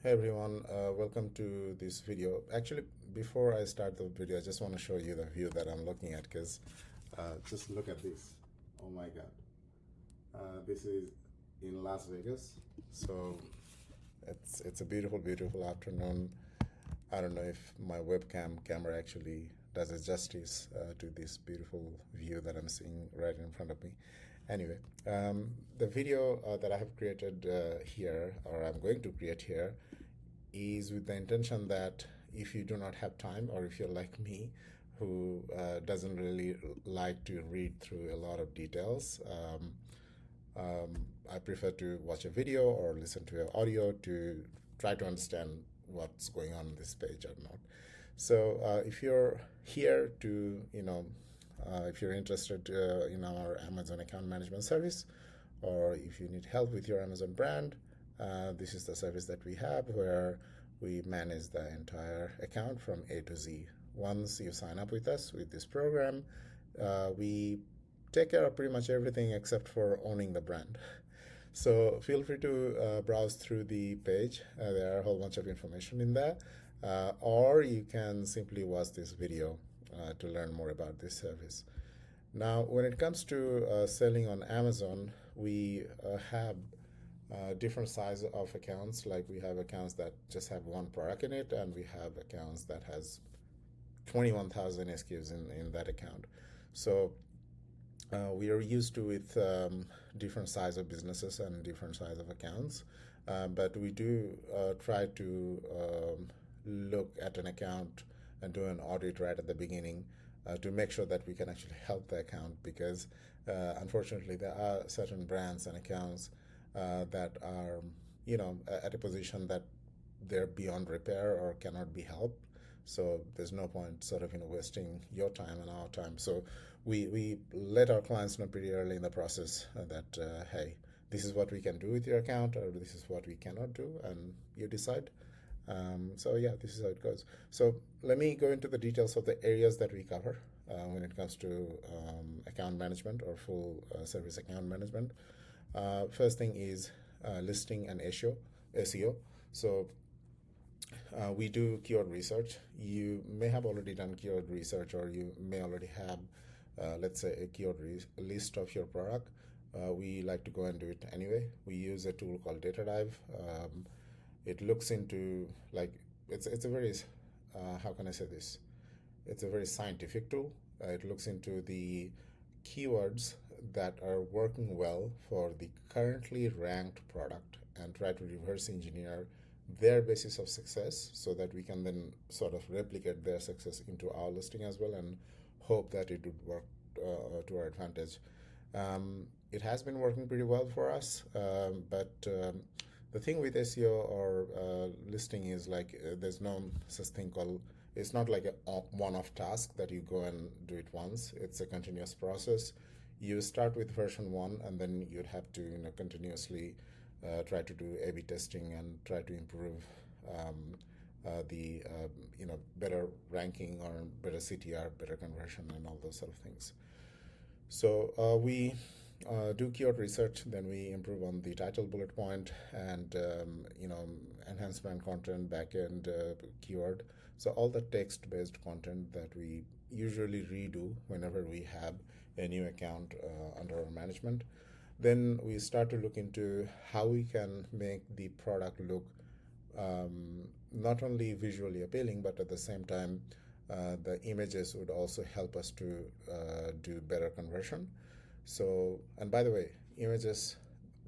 Hey everyone, welcome to this video. Actually, before I start the video, I just want to show you the view that I'm looking at because just look at this. Oh my God. This is in Las Vegas. So it's a beautiful, beautiful afternoon. I don't know if my webcam camera actually does it justice to this beautiful view that I'm seeing right in front of me. Anyway, the video that I have created here, or I'm going to create here, is with the intention that if you do not have time, or if you're like me, who doesn't really like to read through a lot of details, I prefer to watch a video or listen to an audio to try to understand what's going on this page or not. So if you're here to, if you're interested in our Amazon account management service, or if you need help with your Amazon brand, this is the service that we have where we manage the entire account from A to Z. Once you sign up with us with this program, we take care of pretty much everything except for owning the brand. So feel free to browse through the page. There are a whole bunch of information in there. Or you can simply watch this video to learn more about this service. Now, when it comes to selling on Amazon, we have different size of accounts. Like we have accounts that just have one product in it, and we have accounts that has 21,000 SKUs in that account. So we are used to with different size of businesses and different size of accounts, but we do try to look at an account and do an audit right at the beginning to make sure that we can actually help the account, because unfortunately there are certain brands and accounts that are at a position that they're beyond repair or cannot be helped. So there's no point sort of wasting your time and our time. So we let our clients know pretty early in the process that hey, this is what we can do with your account, or this is what we cannot do, and you decide. So yeah, this is how it goes. So let me go into the details of the areas that we cover when it comes to account management or full service account management. First thing is listing and SEO. So we do keyword research. You may have already done keyword research, or you may already have, let's say, a keyword list of your product. We like to go and do it anyway. We use a tool called DataDive. It looks into, like, it's a very, how can I say this? It's a very scientific tool. It looks into the keywords that are working well for the currently ranked product and try to reverse engineer their basis of success so that we can then sort of replicate their success into our listing as well, and hope that it would work to our advantage. It has been working pretty well for us, but the thing with SEO or listing is like there's no such thing called, it's not like a one-off task that you go and do it once. It's a continuous process. You start with version 1, and then you'd have to continuously try to do A/B testing and try to improve the better ranking or better CTR, better conversion, and all those sort of things. So we do keyword research, then we improve on the title bullet point and enhancement content, backend keyword. So all the text-based content that we usually redo whenever we have a new account under our management. Then we start to look into how we can make the product look not only visually appealing, but at the same time, the images would also help us to do better conversion. So, and by the way, images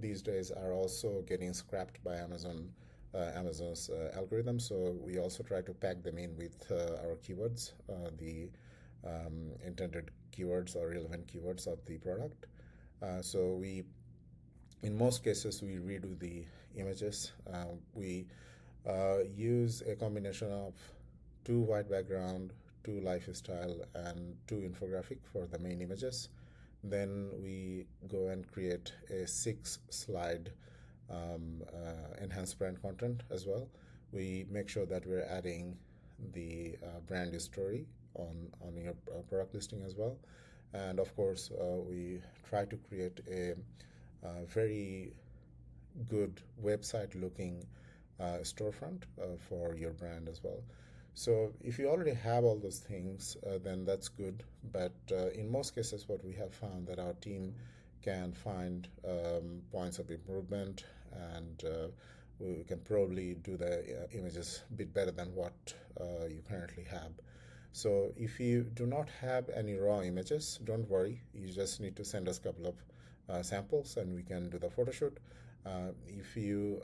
these days are also getting scrapped by Amazon's algorithm. So we also try to pack them in with our keywords, the intended keywords or relevant keywords of the product. So we, in most cases, we redo the images. We use a combination of 2 white background, 2 lifestyle, and 2 infographic for the main images. Then we go and create a 6 slide enhanced brand content as well. We make sure that we're adding the brand story on your product listing as well. And of course, we try to create a very good website looking storefront for your brand as well. So if you already have all those things, then that's good. But in most cases, what we have found that our team can find points of improvement, and we can probably do the images a bit better than what you currently have. So if you do not have any raw images, don't worry. You just need to send us a couple of samples, and we can do the photo shoot. If you,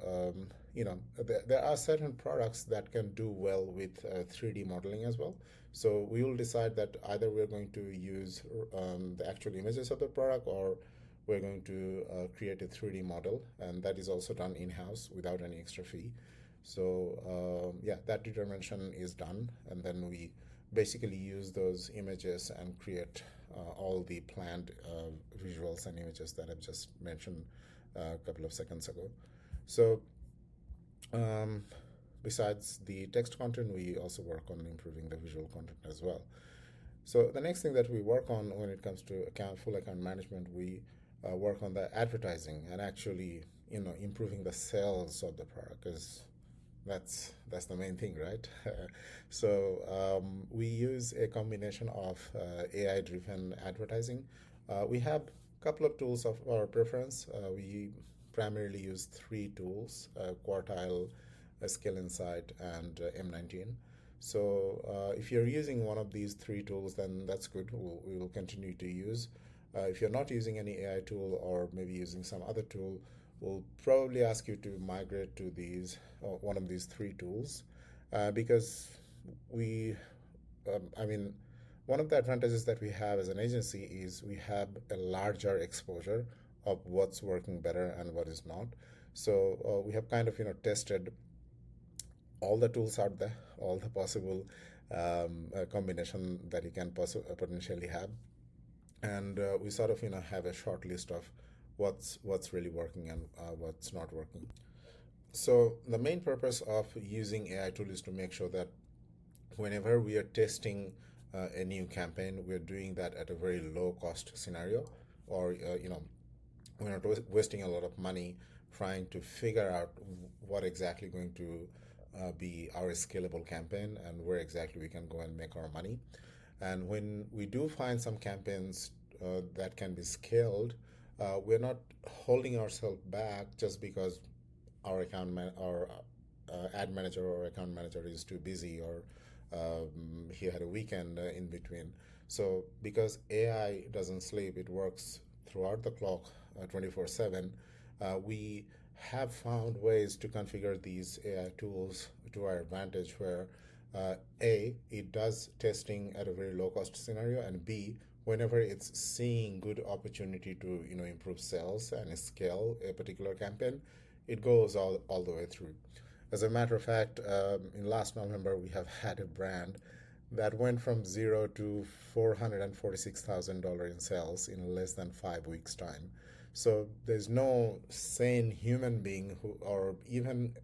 there are certain products that can do well with 3D modeling as well. So we will decide that either we're going to use the actual images of the product, or we're going to create a 3D model, and that is also done in-house without any extra fee. So yeah, that determination is done, and then we basically use those images and create all the planned visuals and images that I've just mentioned a couple of seconds ago. So um, besides the text content, we also work on improving the visual content as well. So the next thing that we work on when it comes to full account management, we work on the advertising and actually, improving the sales of the product, because that's the main thing, right? So we use a combination of AI-driven advertising. We have a couple of tools of our preference. We primarily use three tools: Quartile, Skill Insight, and M19. So if you're using one of these three tools, then that's good. We will continue to use. If you're not using any AI tool, or maybe using some other tool, we'll probably ask you to migrate to one of these three tools, because we, I mean, one of the advantages that we have as an agency is we have a larger exposure of what's working better and what is not. So we have kind of tested all the tools out there, all the possible combination that you can potentially have, and we sort of have a short list of what's really working and what's not working. So the main purpose of using AI tool is to make sure that whenever we are testing a new campaign, we're doing that at a very low cost scenario, or we're not wasting a lot of money trying to figure out what exactly going to be our scalable campaign and where exactly we can go and make our money. And when we do find some campaigns that can be scaled, we're not holding ourselves back just because our ad manager or account manager is too busy, or he had a weekend in between. So because AI doesn't sleep, it works throughout the clock, 24/7. We have found ways to configure these AI tools to our advantage, where it does testing at a very low cost scenario, and B, whenever it's seeing good opportunity to improve sales and scale a particular campaign, it goes all the way through. As a matter of fact, in last November, we have had a brand that went from zero to $446,000 in sales in less than 5 weeks' time. So there's no sane human being who, or even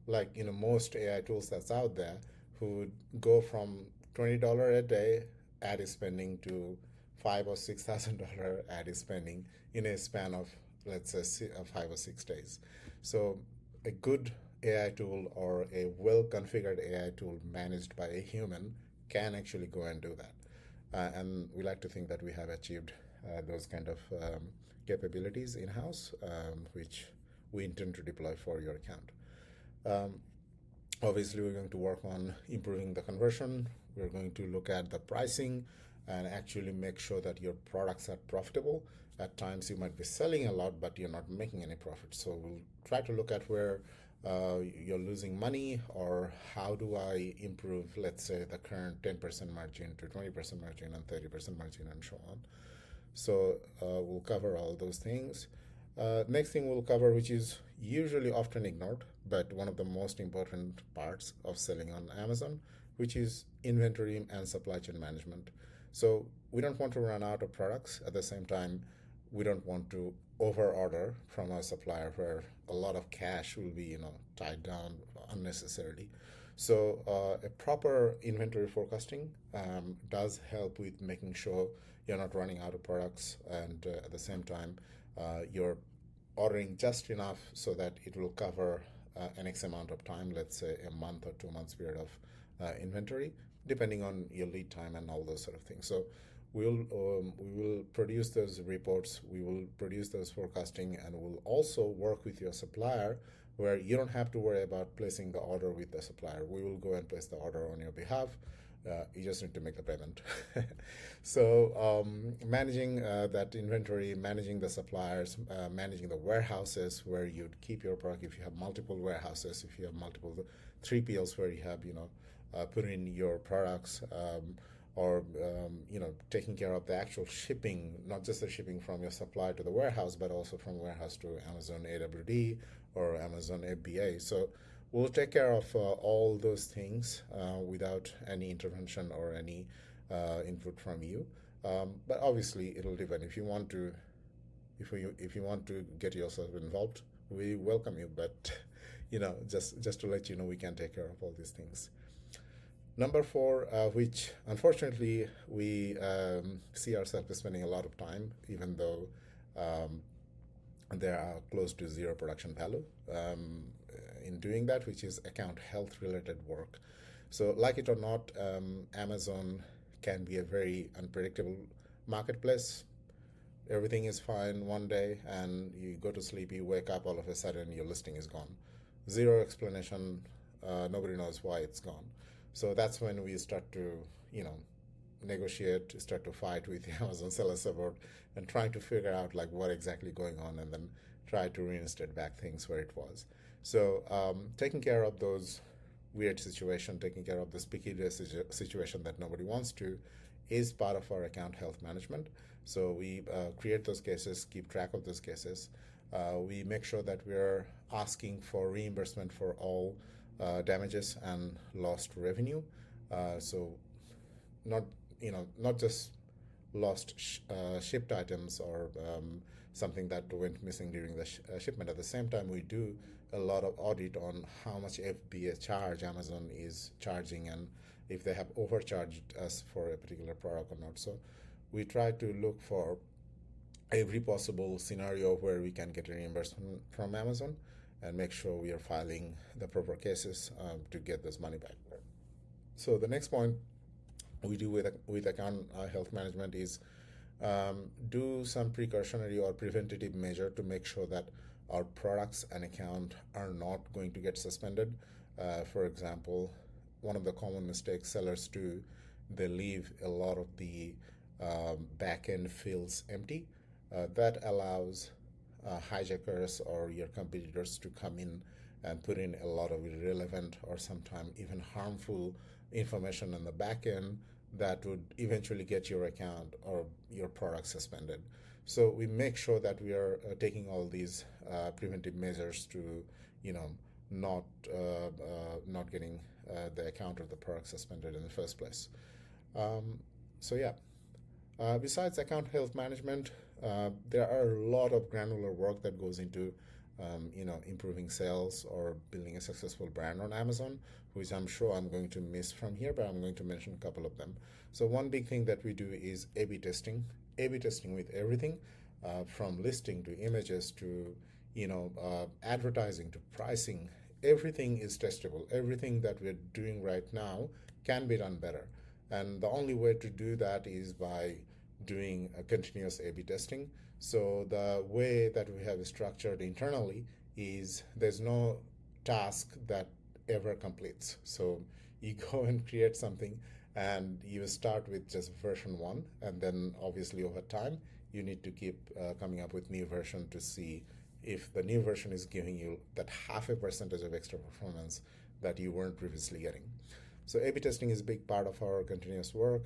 like most AI tools that's out there, who would go from $20 a day ad spending to $5,000 or $6,000 ad spending in a span of, let's say, 5 or 6 days. So a good AI tool, or a well configured AI tool managed by a human, can actually go and do that. And we like to think that we have achieved those kind of capabilities in house, which we intend to deploy for your account. Um, Obviously, we're going to work on improving the conversion. We're going to look at the pricing and actually make sure that your products are profitable. At times, you might be selling a lot, but you're not making any profit. So we'll try to look at where you're losing money, or how do I improve, let's say, the current 10% margin to 20% margin and 30% margin, and so on. So we'll cover all those things. Next thing we'll cover, which is usually often ignored, but one of the most important parts of selling on Amazon, which is inventory and supply chain management. So we don't want to run out of products. At the same time, we don't want to over order from our supplier, where a lot of cash will be tied down unnecessarily. So a proper inventory forecasting does help with making sure you're not running out of products, and at the same time you're ordering just enough so that it will cover an X amount of time, let's say a month or 2 months period of inventory, depending on your lead time and all those sort of things. So we will produce those reports, we will produce those forecasting, and we'll also work with your supplier where you don't have to worry about placing the order with the supplier. We will go and place the order on your behalf. You just need to make the payment. So managing that inventory, managing the suppliers, managing the warehouses where you'd keep your product. If you have multiple warehouses, if you have multiple 3PLs where you have, put in your products, or taking care of the actual shipping, not just the shipping from your supplier to the warehouse, but also from warehouse to Amazon AWD or Amazon FBA. So we'll take care of all those things without any intervention or any input from you. But obviously, it'll depend. If you want to get yourself involved, we welcome you. But just to let you know, we can take care of all these things. Number 4, which unfortunately we see ourselves spending a lot of time, even though there are close to zero production value in doing that, which is account health related work. So like it or not, Amazon can be a very unpredictable marketplace. Everything is fine one day and you go to sleep, you wake up, all of a sudden your listing is gone. Zero explanation, nobody knows why it's gone. So that's when we start to, negotiate, start to fight with the Amazon seller support and trying to figure out like what exactly going on, and then try to reinstate back things where it was. So taking care of those weird situations, taking care of the spiky situation that nobody wants to, is part of our account health management. So we create those cases, keep track of those cases. We make sure that we're asking for reimbursement for all damages and lost revenue. So not just lost shipped items or something that went missing during the shipment. At the same time, we do a lot of audit on how much FBA charge Amazon is charging and if they have overcharged us for a particular product or not. So we try to look for every possible scenario where we can get a reimbursement from Amazon and make sure we are filing the proper cases to get this money back. So the next point we do with account health management is do some precautionary or preventative measure to make sure that our products and account are not going to get suspended. For example, one of the common mistakes sellers do, they leave a lot of the back-end fields empty. That allows hijackers or your competitors to come in and put in a lot of irrelevant or sometimes even harmful information on the back end that would eventually get your account or your product suspended. So we make sure that we are taking all these preventive measures to, not getting the account or the product suspended in the first place. Besides account health management, there are a lot of granular work that goes into improving sales or building a successful brand on Amazon, which I'm sure I'm going to miss from here, but I'm going to mention a couple of them. So one big thing that we do is A/B testing. A/B testing with everything, from listing to images to advertising to pricing. Everything is testable. Everything that we're doing right now can be done better. And the only way to do that is by doing a continuous A/B testing. So the way that we have structured internally is there's no task that ever completes. So you go and create something and you start with just version 1, and then obviously over time you need to keep coming up with new version to see if the new version is giving you that 0.5% of extra performance that you weren't previously getting. So A/B testing is a big part of our continuous work.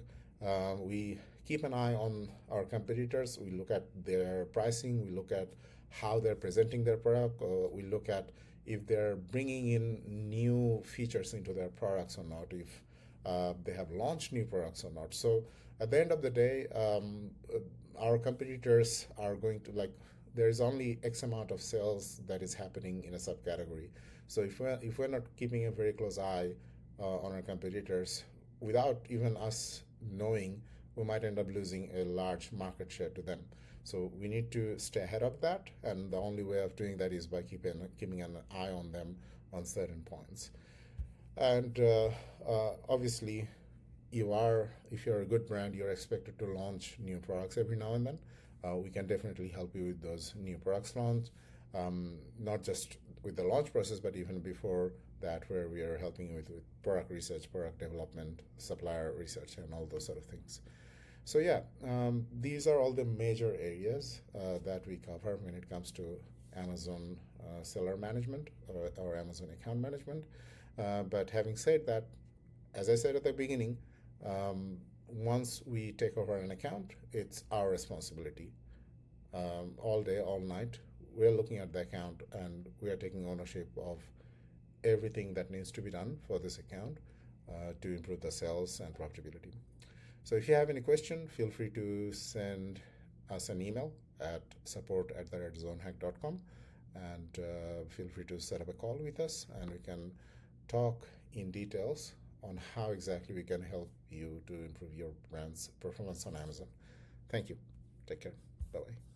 We keep an eye on our competitors. We look at their pricing. We look at how they're presenting their product. We look at if they're bringing in new features into their products or not, if they have launched new products or not. So at the end of the day, our competitors are going to, there's only X amount of sales that is happening in a subcategory. So if we're not keeping a very close eye on our competitors, without even us knowing, we might end up losing a large market share to them. So we need to stay ahead of that, and the only way of doing that is by keeping an eye on them on certain points. And obviously, if you're a good brand, you're expected to launch new products every now and then. We can definitely help you with those new products launch, not just with the launch process, but even before that, where we are helping you with product research, product development, supplier research, and all those sort of things. So yeah, these are all the major areas that we cover when it comes to Amazon seller management or Amazon account management. But having said that, as I said at the beginning, once we take over an account, it's our responsibility. All day, all night, we're looking at the account and we are taking ownership of everything that needs to be done for this account to improve the sales and profitability. So if you have any question, feel free to send us an email at support@zonehack.com, and feel free to set up a call with us, and we can talk in details on how exactly we can help you to improve your brand's performance on Amazon. Thank you. Take care. Bye-bye.